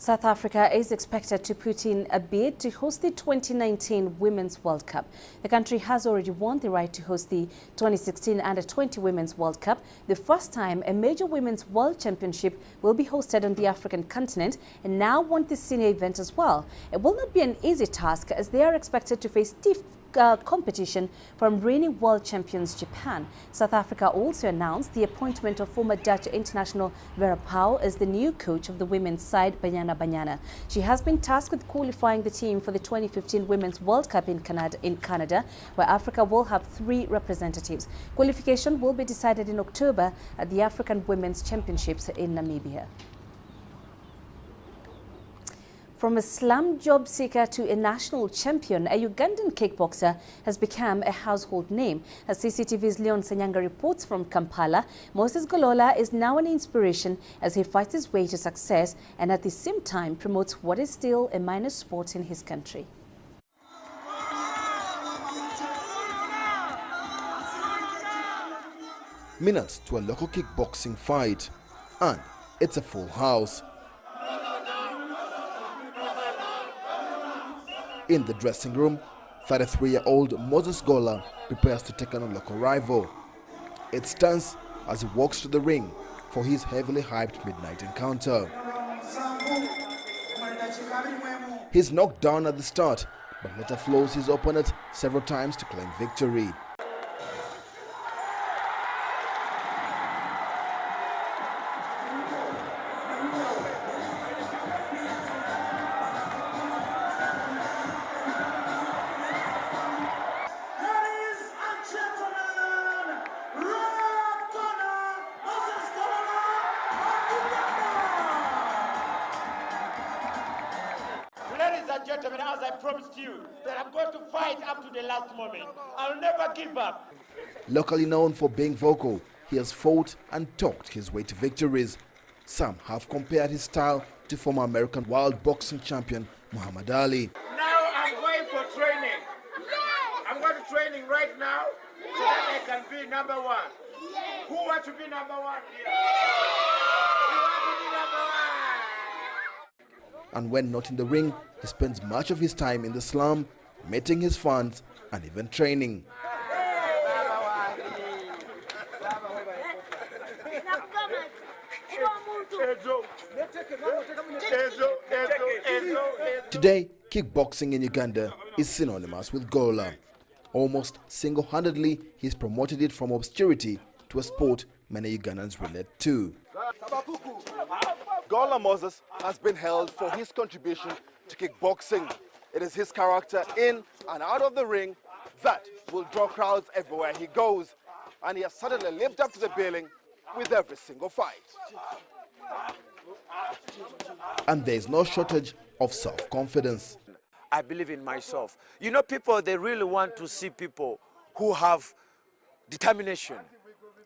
South Africa is expected to put in a bid to host the 2019 Women's World Cup. The country has already won the right to host the 2016 Under-20 Women's World Cup, the first time a major women's world championship will be hosted on the African continent, and now want the senior event as well. It will not be an easy task as they are expected to face stiff competition from reigning world champions Japan. South Africa also announced the appointment of former Dutch international Vera Pauw as the new coach of the women's side, Banyana. She has been tasked with qualifying the team for the 2015 Women's World Cup in Canada, where Africa will have 3 representatives. Qualification will be decided in October at the African Women's Championships in Namibia. From a slum job seeker to a national champion, a Ugandan kickboxer has become a household name. As CCTV's Leon Sanyanga reports from Kampala, Moses Golola is now an inspiration as he fights his way to success and at the same time promotes what is still a minor sport in his country. Minutes to a local kickboxing fight, and it's a full house. In the dressing room, 33-year-old Moses Gola prepares to take on a local rival. It's tense as he walks to the ring for his heavily hyped midnight encounter. He's knocked down at the start, but later floors his opponent several times to claim victory. Ladies and gentlemen, as I promised you that I'm going to fight up to the last moment. I'll never give up. Locally known for being vocal, he has fought and talked his way to victories. Some have compared his style to former American world boxing champion Muhammad Ali. Now I'm going for training. I'm going to training right now so that I can be number 1. Who wants to be number 1 here? You want to be number 1? And when not in the ring, he spends much of his time in the slum, meeting his fans and even training. Today, kickboxing in Uganda is synonymous with Gola. Almost single-handedly, he's promoted it from obscurity to a sport many Ugandans relate to. Gola Moses has been hailed for his contribution to kickboxing. It is his character in and out of the ring that will draw crowds everywhere he goes. And he has suddenly lived up to the billing with every single fight. And there's no shortage of self-confidence. I believe in myself. You know, people, they really want to see people who have determination.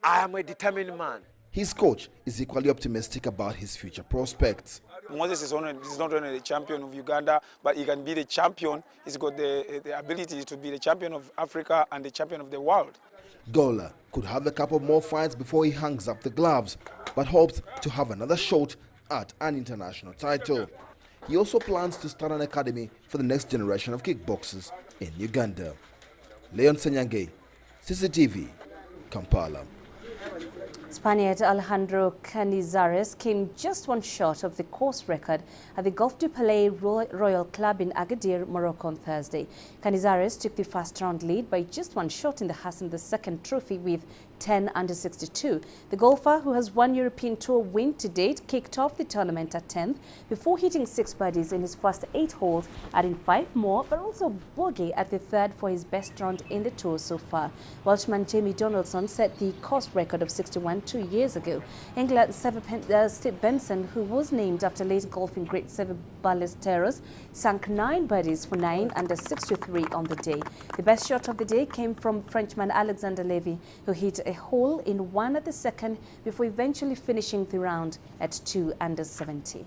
I am a determined man. His coach is equally optimistic about his future prospects. Moses is not only the champion of Uganda, but he can be the champion. He's got the ability to be the champion of Africa and the champion of the world. Gola could have a couple more fights before he hangs up the gloves, but hopes to have another shot at an international title. He also plans to start an academy for the next generation of kickboxers in Uganda. Leon Sanyanga, CCTV, Kampala. Spaniard Alejandro Canizares came just one short of the course record at the Golf du Palais Royal Club in Agadir, Morocco on Thursday. Canizares took the first round lead by just one shot in the Hassan II Trophy with 10 under 62. The golfer, who has 1 European Tour win to date, kicked off the tournament at 10th before hitting 6 birdies in his first 8 holes, adding 5 more, but also bogey at the 3rd for his best round in the tour so far. Welshman Jamie Donaldson set the course record of 61 2 years ago. England's Steve Benson, who was named after late golfing great Seve Ballesteros, sank 9 birdies for 9 under 63 on the day. The best shot of the day came from Frenchman Alexander Levy, who hit a hole in 1 at the 2nd before eventually finishing the round at 2 under 70.